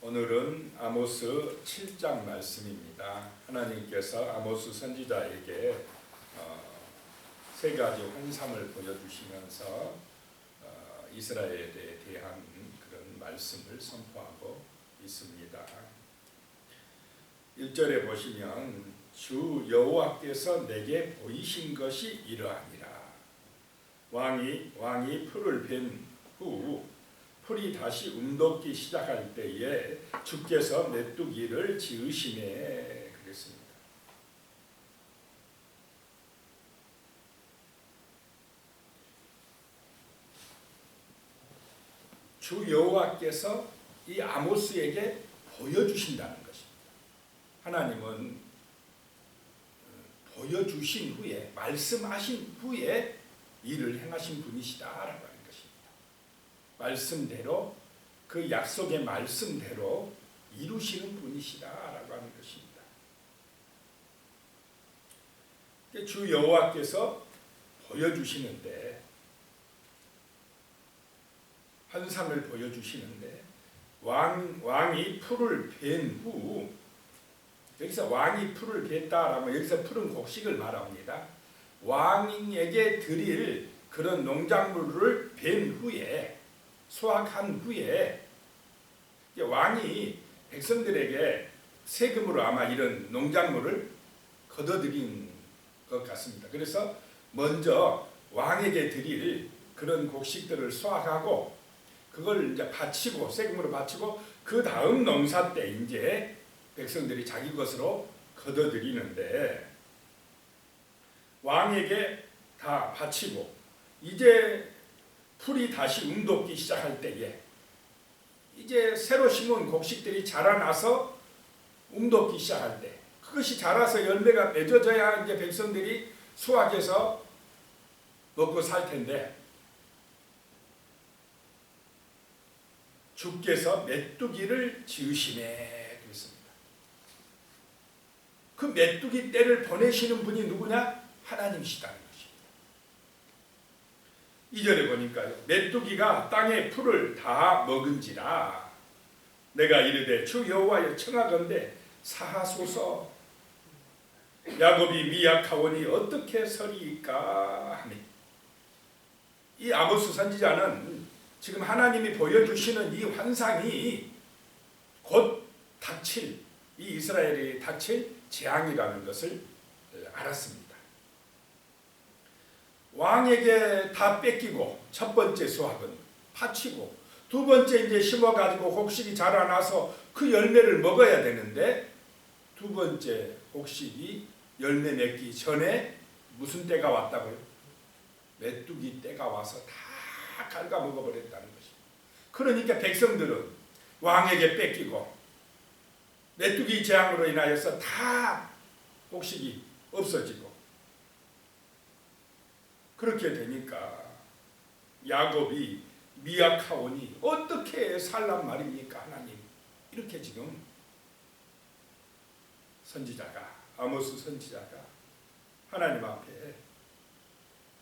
오늘은 아모스 7장 말씀입니다. 하나님께서 아모스 선지자에게 세 가지 환상을 보여주시면서 이스라엘에 대한 그런 말씀을 선포하고 있습니다. 1절에 보시면 주 여호와께서 내게 보이신 것이 이러하니라. 왕이 풀을 벤 후 풀이 다시 움돋기 시작할 때에 주께서 메뚜기를 지으시네 그랬습니다. 주 여호와께서 이 아모스에게 보여주신다는 것입니다. 하나님은 보여주신 후에 말씀하신 후에 일을 행하신 분이시다라고 하는 것입니다. 말씀대로 그 약속의 말씀대로 이루시는 분이시다라고 하는 것입니다. 주 여호와께서 보여주시는데 환상을 보여주시는데 왕이 풀을 벤 후 여기서 왕이 풀을 벤다라면 여기서 풀은 곡식을 말합니다. 왕에게 드릴 그런 농작물을 벤 후에 수확한 후에 왕이 백성들에게 세금으로 아마 이런 농작물을 걷어들인 것 같습니다. 그래서 먼저 왕에게 드릴 그런 곡식들을 수확하고 그걸 이제 바치고 세금으로 바치고 그 다음 농사 때 이제 백성들이 자기 것으로 걷어들이는데 왕에게 다 바치고 이제 풀이 다시 움돋기 시작할 때에 이제 새로 심은 곡식들이 자라나서 움돋기 시작할 때 그것이 자라서 열매가 맺어져야 이제 백성들이 수확해서 먹고 살 텐데 주께서 메뚜기를 지으시네 그랬습니다. 그 메뚜기 떼를 보내시는 분이 누구냐? 하나님이시다는 것입니다. 2절에 보니까요. 메뚜기가 땅의 풀을 다 먹은지라 내가 이르되 주 여호와여 청하건대 사하소서 야곱이 미약하오니 어떻게 서리이까 하니 이 아모스 선지자는 지금 하나님이 보여주시는 이 환상이 곧 닥칠 이 이스라엘이 닥칠 재앙이라는 것을 알았습니다. 왕에게 다 뺏기고 첫 번째 수확은 파치고 두 번째 이제 심어가지고 곡식이 자라나서 그 열매를 먹어야 되는데 두 번째 곡식이 열매 맺기 전에 무슨 때가 왔다고요? 메뚜기 때가 와서 다 갉아먹어버렸다는 것입니다. 그러니까 백성들은 왕에게 뺏기고 메뚜기 재앙으로 인하여서 다 곡식이 없어지고 그렇게 되니까 야곱이 미약하오니 어떻게 살란 말입니까 하나님? 이렇게 지금 선지자가 아모스 선지자가 하나님 앞에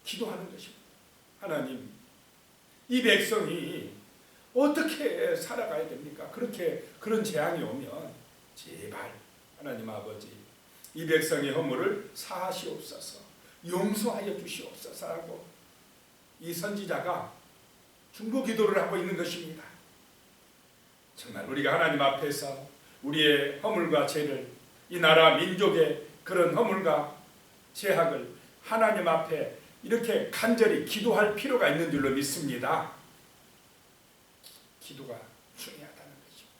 기도하는 것입니다. 하나님 이 백성이 어떻게 살아가야 됩니까? 그런 재앙이 오면 제발 하나님 아버지 이 백성의 허물을 사하시옵소서 용서하여 주시옵소서 하고 이 선지자가 중보 기도를 하고 있는 것입니다. 정말 우리가 하나님 앞에서 우리의 허물과 죄를 이 나라 민족의 그런 허물과 죄악을 하나님 앞에 이렇게 간절히 기도할 필요가 있는 줄로 믿습니다. 기도가 중요하다는 것입니다.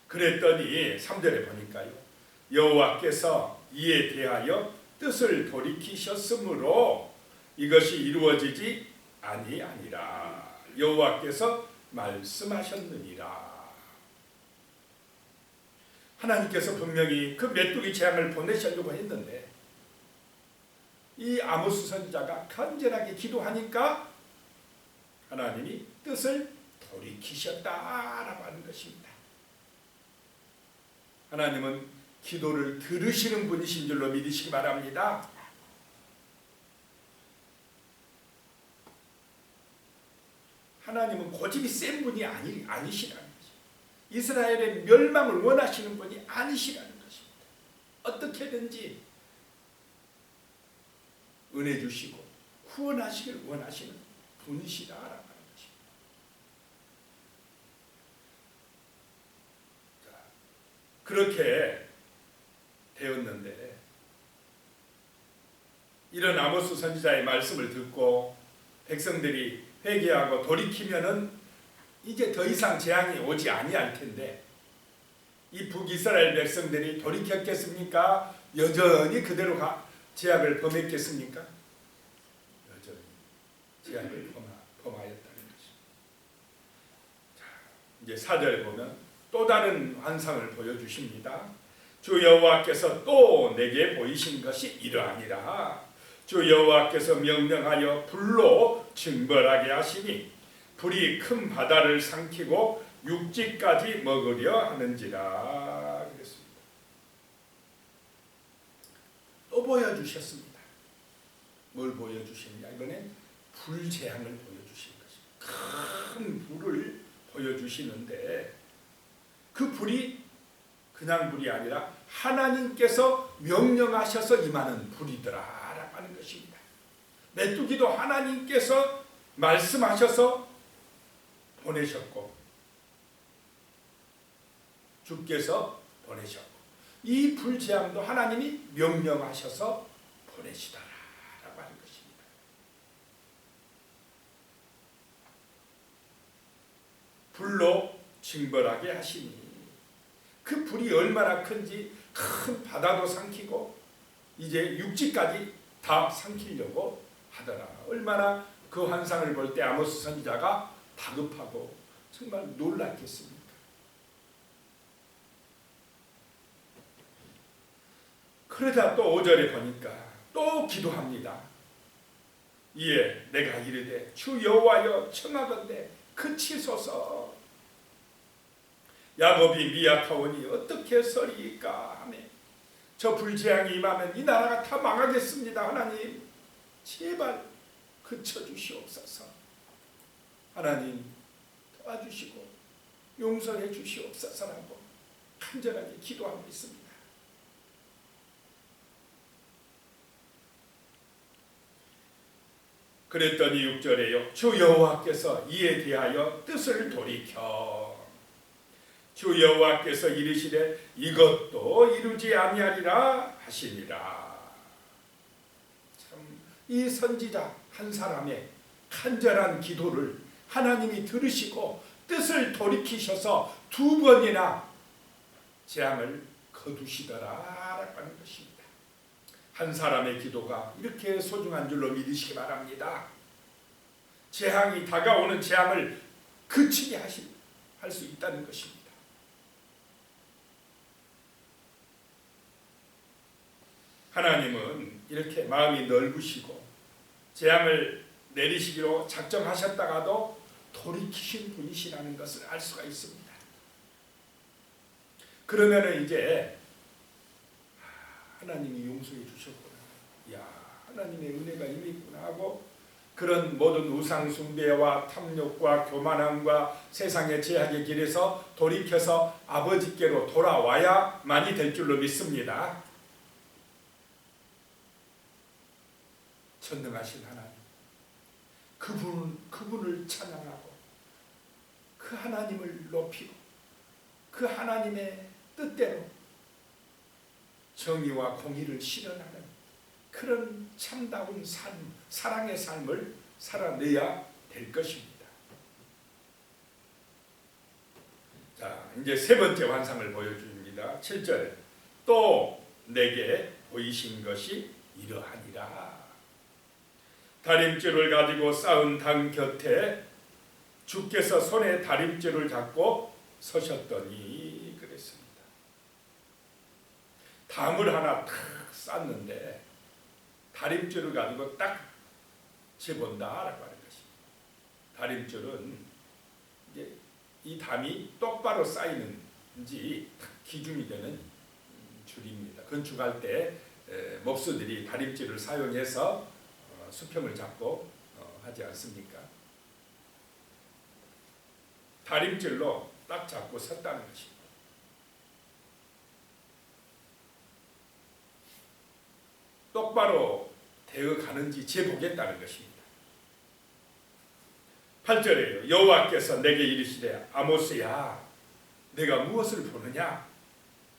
그랬더니 3절에 보니까요. 여호와께서 이에 대하여 뜻을 돌이키셨으므로 이것이 이루어지지 아니하니라. 여호와께서 말씀하셨느니라. 하나님께서 분명히 그 메뚜기 재앙을 보내시려고 했는데 이 아모스 선지자가 간절하게 기도하니까 하나님이 뜻을 돌이키셨다라고 하는 것입니다. 하나님은 기도를 들으시는 분이신 줄로 믿으시기 바랍니다. 하나님은 고집이 센 분이 아니시라는 거죠. 이스라엘의 멸망을 원하시는 분이 아니시라는 것입니다. 어떻게든지 은혜 주시고 구원하시길 원하시는 분이시다라고 하는 것입니다. 자, 그렇게 되었는데 이런 아모스 선지자의 말씀을 듣고 백성들이 회개하고 돌이키면은 이제 더 이상 재앙이 오지 아니할 텐데 이 북이스라엘 백성들이 돌이켰겠습니까? 여전히 그대로 죄악을 범했겠습니까? 여전히 죄악을 범하였다는 것입니다. 자, 이제 4절에 보면 또 다른 환상을 보여주십니다. 주 여호와께서 또 내게 보이신 것이 이러하니라. 주 여호와께서 명령하여 불로 징벌하게 하시니 불이 큰 바다를 삼키고 육지까지 먹으려 하는지라. 그랬습니다. 또 보여주셨습니다. 뭘 보여주시느냐? 이번엔 불재앙을 보여주신 것입니다. 큰 불을 보여주시는데 그 불이 그냥 불이 아니라 하나님께서 명령하셔서 임하는 불이더라라고 하는 것입니다. 메뚜기도 하나님께서 말씀하셔서 보내셨고 주께서 보내셨고 이 불재앙도 하나님이 명령하셔서 보내시더라라고 하는 것입니다. 불로 징벌하게 하시니 그 불이 얼마나 큰지 큰 바다도 삼키고 이제 육지까지 다 삼키려고 하더라. 얼마나 그 환상을 볼 때 아모스 선지자가 다급하고 정말 놀랐겠습니까? 그러다 또 5절에 보니까 또 기도합니다. 이에 내가 이르되 주 여호와여 청하건대 그치소서. 야곱이 미약하오니 어떻게 서리이까 하매 저 불재앙이 임하면 이 나라가 다 망하겠습니다. 하나님 제발 그쳐주시옵소서. 하나님 도와주시고 용서해 주시옵소서라고 간절하게 기도하고 있습니다. 그랬더니 6절에요. 주 여호와께서 이에 대하여 뜻을 돌이켜 주 여호와께서 이르시되 이것도 이루지 아니하리라 하시니라. 참 이 선지자 한 사람의 간절한 기도를 하나님이 들으시고 뜻을 돌이키셔서 2번이나 재앙을 거두시더라라고 하는 것입니다. 한 사람의 기도가 이렇게 소중한 줄로 믿으시기 바랍니다. 재앙이 다가오는 재앙을 그치게 할 수 있다는 것입니다. 하나님은 이렇게 마음이 넓으시고 재앙을 내리시기로 작정하셨다가도 돌이키신 분이시라는 것을 알 수가 있습니다. 그러면 이제 하나님이 용서해 주셨구나, 야 하나님의 은혜가 임했구나 하고 그런 모든 우상 숭배와 탐욕과 교만함과 세상의 제약의 길에서 돌이켜서 아버지께로 돌아와야만이 될 줄로 믿습니다. 전능하신 하나님, 그분을 찬양하고 그 하나님을 높이고 그 하나님의 뜻대로 정의와 공의를 실현하는 그런 참다운 삶, 사랑의 삶을 살아내야 될 것입니다. 자, 이제 세 번째 환상을 보여줍니다. 7절에 또 내게 보이신 것이 이러하니라. 다림줄을 가지고 쌓은 당 곁에 주께서 손에 다림줄을 잡고 서셨더니 그랬습니다. 담을 하나 탁 쌓는데 다림줄을 가지고 딱 재본다라고 하는 것입니다. 다림줄은 이제 이 담이 똑바로 쌓이는지 기준이 되는 줄입니다. 건축할 때 목수들이 다림줄을 사용해서 수평을 잡고 하지 않습니까? 다림줄로 딱 잡고 섰다는 것입니다. 똑바로 되어 가는지 재보겠다는 것입니다. 8절에요. 여호와께서 내게 이르시되 아모스야 내가 무엇을 보느냐?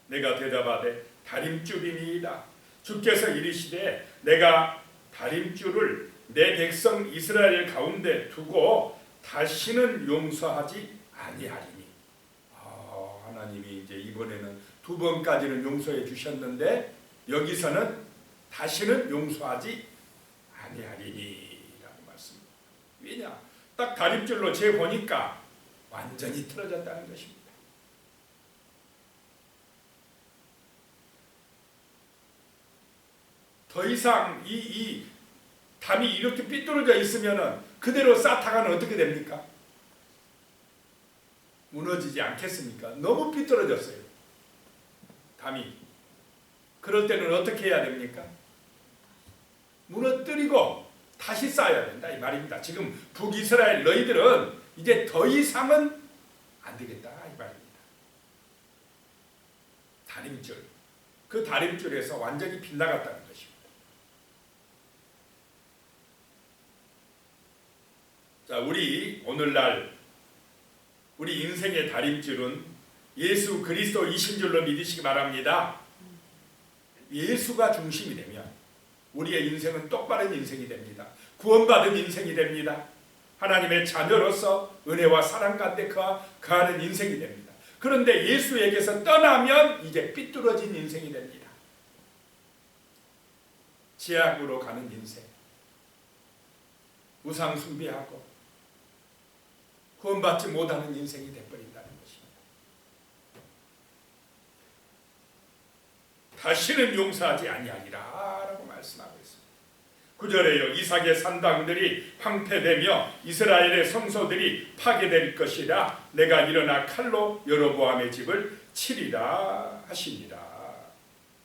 내가 대답하되 다림줄이니이다. 주께서 이르시되 내가 다림줄을 내 백성 이스라엘 가운데 두고 다시는 용서하지 아니하리니. 하나님이 이제 이번에는 두 번까지는 용서해 주셨는데 여기서는 다시는 용서하지 아니하리니라고 말씀입니다. 왜냐? 딱 다림줄로 재 보니까 완전히 틀어졌다는 것입니다. 더 이상 이 담이 이렇게 삐뚤어져 있으면은 그대로 쌓다가는 어떻게 됩니까? 무너지지 않겠습니까? 너무 삐뚤어졌어요. 담이. 그럴 때는 어떻게 해야 됩니까? 무너뜨리고 다시 쌓아야 된다 이 말입니다. 지금 북이스라엘 너희들은 이제 더 이상은 안 되겠다 이 말입니다. 다림줄. 그 다림줄에서 완전히 빗나갔다는 것입니다. 자, 우리 오늘날 우리 인생의 다림줄은 예수 그리스도이신 줄로 믿으시기 바랍니다. 예수가 중심이 되면 우리의 인생은 똑바른 인생이 됩니다. 구원받은 인생이 됩니다. 하나님의 자녀로서 은혜와 사랑 가운데 거하는 인생이 됩니다. 그런데 예수에게서 떠나면 이제 삐뚤어진 인생이 됩니다. 죄악으로 가는 인생, 우상 숭배하고 구원받지 못하는 인생이 되어버린다는 것입니다. 다시는 용서하지 아니하리라 라고 말씀하고 있습니다. 9절에요. 이삭의 산당들이 황폐되며 이스라엘의 성소들이 파괴될 것이라 내가 일어나 칼로 여로보암의 집을 치리라 하시니라.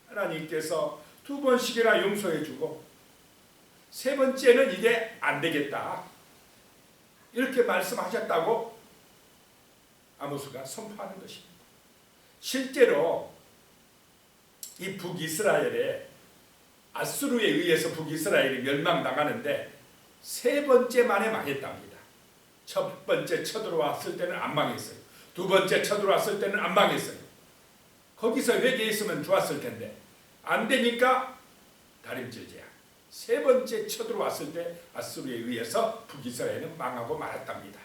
하나님께서 두 번씩이나 용서해주고 세 번째는 이제 안 되겠다 이렇게 말씀하셨다고 아모스가 선포하는 것입니다. 실제로 이 북이스라엘에 아수르에 의해서 북이스라엘이 멸망당하는데 세 번째 만에 망했답니다. 첫 번째 쳐들어왔을 때는 안 망했어요. 두 번째 쳐들어왔을 때는 안 망했어요. 거기서 회개했으면 좋았을 텐데 안 되니까 다림질 제약. 세 번째 쳐들어왔을 때 아수르에 의해서 북이스라엘은 망하고 말았답니다.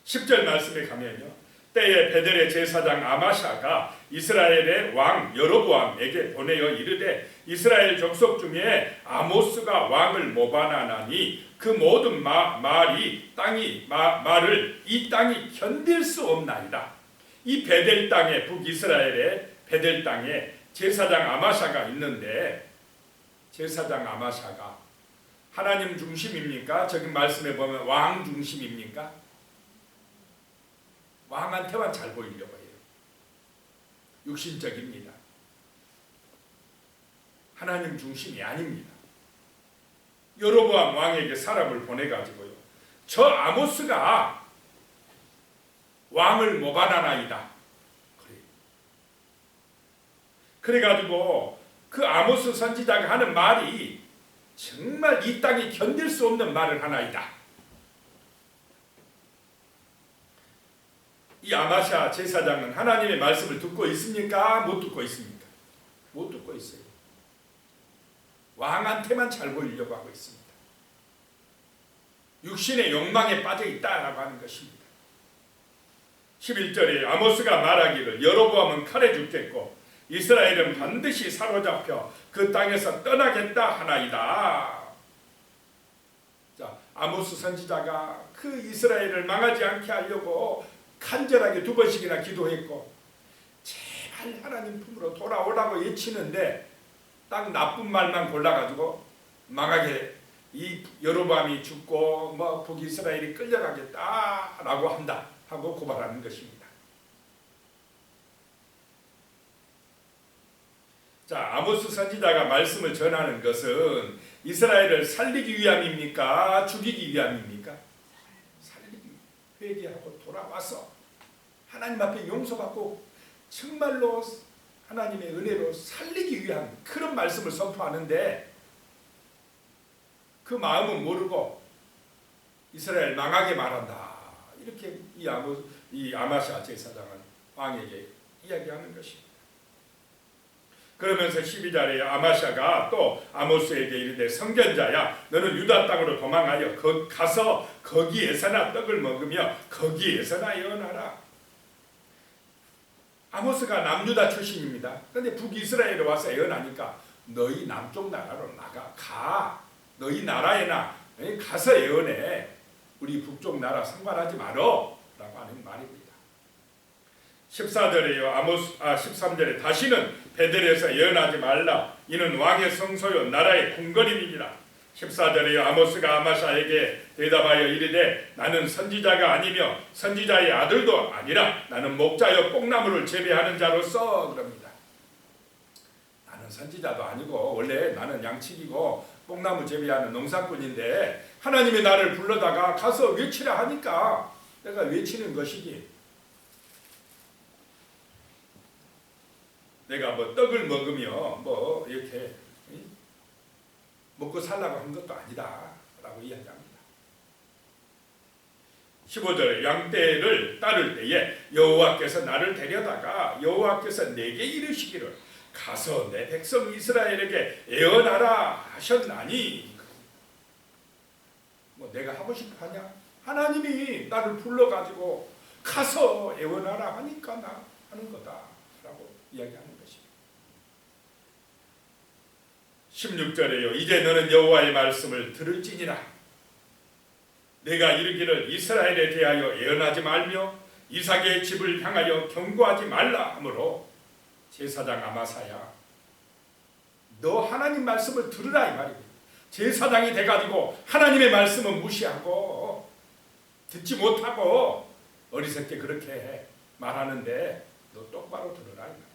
10절 말씀에 가면요. 때에 베델의 제사장 아마샤가 이스라엘의 왕 여로보암에게 보내어 이르되 이스라엘 족속 중에 아모스가 왕을 모반하나니 그 모든 말을 이 땅이 견딜 수 없나이다. 이 베델 땅에 북이스라엘의 베델 땅에 제사장 아마샤가 있는데 제사장 아마샤가 하나님 중심입니까? 저기 말씀에 보면 왕 중심입니까? 왕한테만 잘 보이려고 해요. 육신적입니다. 하나님 중심이 아닙니다. 여로보암 왕에게 사람을 보내가지고요. 저 아모스가 왕을 모반하나이다. 그래가지고 그 아모스 선지자가 하는 말이 정말 이 땅이 견딜 수 없는 말을 하나이다. 이 아마샤 제사장은 하나님의 말씀을 듣고 있습니까? 못 듣고 있습니까? 못 듣고 있어요. 왕한테만 잘 보이려고 하고 있습니다. 육신의 욕망에 빠져 있다라고 하는 것입니다. 11절에 아모스가 말하기를 여로보암은 칼에 죽겠고 이스라엘은 반드시 사로잡혀 그 땅에서 떠나겠다 하나이다. 자, 아모스 선지자가 그 이스라엘을 망하지 않게 하려고 간절하게 두 번씩이나 기도했고 제발 하나님 품으로 돌아오라고 외치는데 딱 나쁜 말만 골라가지고 망하게 이 여로보암이 죽고 뭐 북이스라엘이 끌려가겠다라고 한다 하고 고발하는 것입니다. 자, 아모스 선지자가 말씀을 전하는 것은 이스라엘을 살리기 위함입니까? 죽이기 위함입니까? 살리기 위함입니다. 회개하고 돌아와서 하나님 앞에 용서받고 정말로 하나님의 은혜로 살리기 위한 그런 말씀을 선포하는데, 그 마음은 모르고 이스라엘 망하게 말한다, 이렇게 이 아마시아 제사장은 왕에게 이야기하는 것입니다. 그러면서 12절에 아마시아가 또 아모스에게 이르되 선견자야, 너는 유다 땅으로 도망하여 가서 거기에서나 떡을 먹으며 거기에서나 예언하라. 아모스가 남유다 출신입니다. 그런데 북이스라엘에 와서 예언하니까 너희 남쪽 나라로 가. 너희 나라에나 가서 예언해. 우리 북쪽 나라 상관하지 말어 라고 하는 말입니다. 14절에요. 13절에 다시는 베델에서 예언하지 말라. 이는 왕의 성소요 나라의 궁궐임이니라. 14절에요. 아모스가 아마시아에게 대답하여 이르되 나는 선지자가 아니며 선지자의 아들도 아니라 나는 목자여 뽕나무를 재배하는 자로서 그럽니다. 나는 선지자도 아니고 원래 나는 양치기고 뽕나무 재배하는 농사꾼인데 하나님이 나를 불러다가 가서 외치라 하니까 내가 외치는 것이지, 내가 뭐 떡을 먹으며 뭐 이렇게 먹고 살라고 한 것도 아니다 라고 이야기합니다. 15절에 양떼를 따를 때에 여호와께서 나를 데려다가 여호와께서 내게 이르시기를 가서 내 백성 이스라엘에게 예언하라 하셨나니, 뭐 내가 하고 싶어 하냐? 하나님이 나를 불러가지고 가서 예언하라 하니까 나 하는 거다 라고 이야기하는 것입니다. 16절에요. 이제 너는 여호와의 말씀을 들을지니라. 내가 이르기를 이스라엘에 대하여 예언하지 말며 이삭의 집을 향하여 경고하지 말라 하므로 제사장 아마사야, 너 하나님 말씀을 들으라 이 말입니다. 제사장이 돼가지고 하나님의 말씀은 무시하고 듣지 못하고 어리석게 그렇게 말하는데 너 똑바로 들으라 이 말입니다.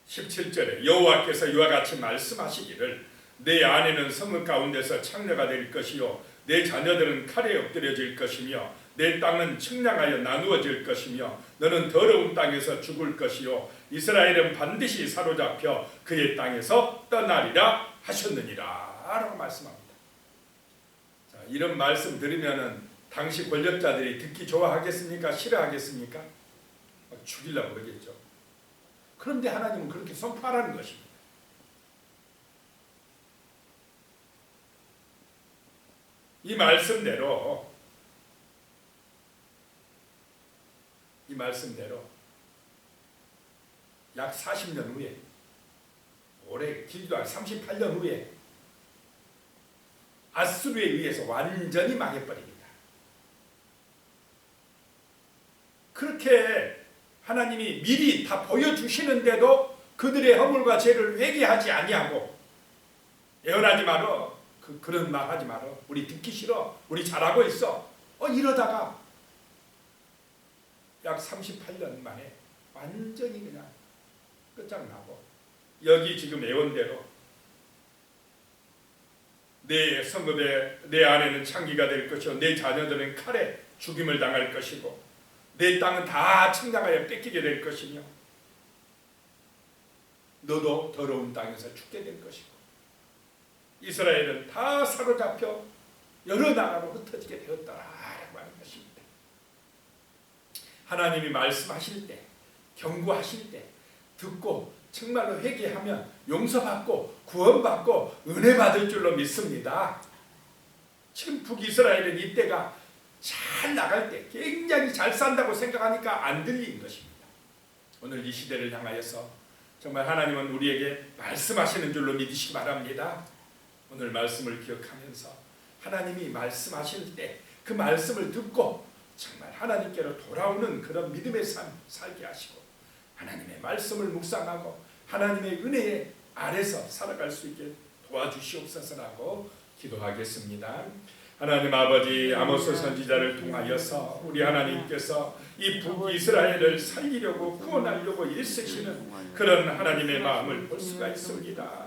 17절에 여호와께서 이와 같이 말씀하시기를 내 아내는 성읍 가운데서 창녀가 될 것이요 내 자녀들은 칼에 엎드려질 것이며 내 땅은 측량하여 나누어질 것이며 너는 더러운 땅에서 죽을 것이요 이스라엘은 반드시 사로잡혀 그의 땅에서 떠나리라 하셨느니라 라고 말씀합니다. 자, 이런 말씀 들으면은 당시 권력자들이 듣기 좋아하겠습니까? 싫어하겠습니까? 죽이려고 그러겠죠. 그런데 하나님은 그렇게 선포하라는 것입니다. 이 말씀대로 약 40년 후에, 올해 길도 한 38년 후에 아수르에 의해서 완전히 망해버립니다. 그렇게 하나님이 미리 다 보여주시는데도 그들의 허물과 죄를 회개하지 아니하고 예언하지 말어, 그런 말 하지 말어, 우리 듣기 싫어, 우리 잘하고 있어, 이러다가 약 38년 만에 완전히 그냥 끝장나고, 여기 지금 예언대로 내 성읍에 내 아내는 창기가 될 것이요 내 자녀들은 칼에 죽임을 당할 것이고 내 땅은 다 측량하여 뺏기게 될 것이며 너도 더러운 땅에서 죽게 될 것이고 이스라엘은 다 사로잡혀 여러 나라로 흩어지게 되었다라고 하는 것입니다. 하나님이 말씀하실 때, 경고하실 때 듣고 정말로 회개하면 용서받고 구원받고 은혜 받을 줄로 믿습니다. 지금 북이스라엘은 이때가 잘 나갈 때 굉장히 잘 산다고 생각하니까 안 들린 것입니다. 오늘 이 시대를 향하여서 정말 하나님은 우리에게 말씀하시는 줄로 믿으시기 바랍니다. 오늘 말씀을 기억하면서 하나님이 말씀하실 때 그 말씀을 듣고 정말 하나님께로 돌아오는 그런 믿음의 삶 살게 하시고 하나님의 말씀을 묵상하고 하나님의 은혜 아래서 살아갈 수 있게 도와주시옵소서라고 기도하겠습니다. 하나님 아버지, 아모스 선지자를 통하여서 우리 하나님께서 이 북이스라엘을 살리려고 구원하려고 일쓰시는 그런 하나님의 마음을 볼 수가 있습니다.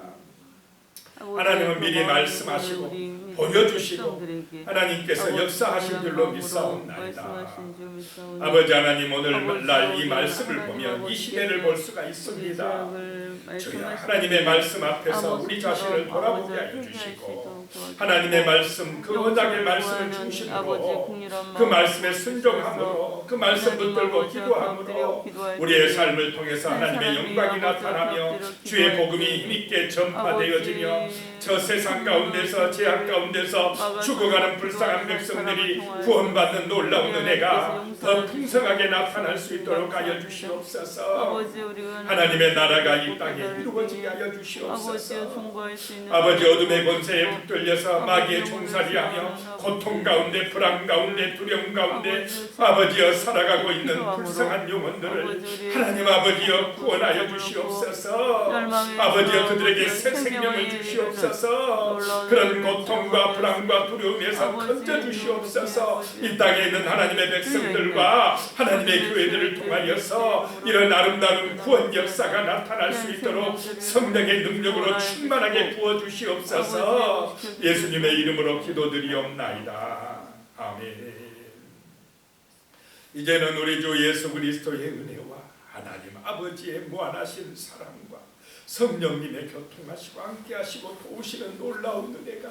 하나님은 미리 말씀하시고 보여주시고 백성들에게 하나님께서 아버지 역사하신 줄로 마음으로 믿사옵나이다. 말씀하신 줄 믿사오니 아버지 하나님 오늘날 이 아버지, 말씀을 하나님 보면 이 아버지께서 시대를 볼 수가 우리 있습니다. 죄악을 주여 말씀하시고 하나님의 말씀 앞에서 우리 아버지처럼 자신을 돌아보게 아버지를 하여 회개할 수 주시고 있도록 도와주시고 하나님의 말씀 그 언약의 말씀을 아버지 중심으로 국리란 그 말씀에 순종함으로 그 말씀 붙들고 기도함으로 우리의 삶을 통해서 하나님의 영광이 나타나며 주의 복음이 힘있게 전파되어지며 저 세상 가운데서 죄악 가운데서 죽어가는 불쌍한 백성들이 구원받는 놀라운 은혜가 더 풍성하게 나타날 수 있도록 하여 주시옵소서. 하나님의 나라가 이 땅에 이루어지게 하여 주시옵소서. 아버지 어둠의 권세에 붙들려서 마귀의 종살이하며 고통 가운데 불안 가운데 두려움 가운데 아버지여 살아가고 있는 불쌍한 영혼들을 하나님 아버지여 구원하여 주시옵소서. 아버지여 그들에게 새 생명을 주시옵소서. 그런 고통과 불안과 두려움에서 건져 주시옵소서. 이 땅에 있는 하나님의 백성들과 하나님의 교회들을 통하여서 이런 아름다운 구원 역사가 나타날 수 있도록 성령의 능력으로 충만하게 부어주시옵소서. 예수님의 이름으로 기도드리옵나이다. 아멘. 이제는 우리 주 예수 그리스도의 은혜와 하나님 아버지의 무한하신 사랑과 성령님의 교통하시고 함께하시고 도우시는 놀라운 은혜가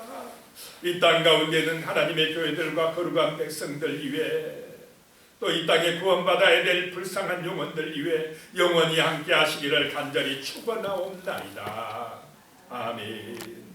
이 땅 가운데는 하나님의 교회들과 거룩한 백성들 이외에 또 이 땅에 구원받아야 될 불쌍한 영혼들 이외에 영원히 함께하시기를 간절히 축원하옵나이다. 아멘.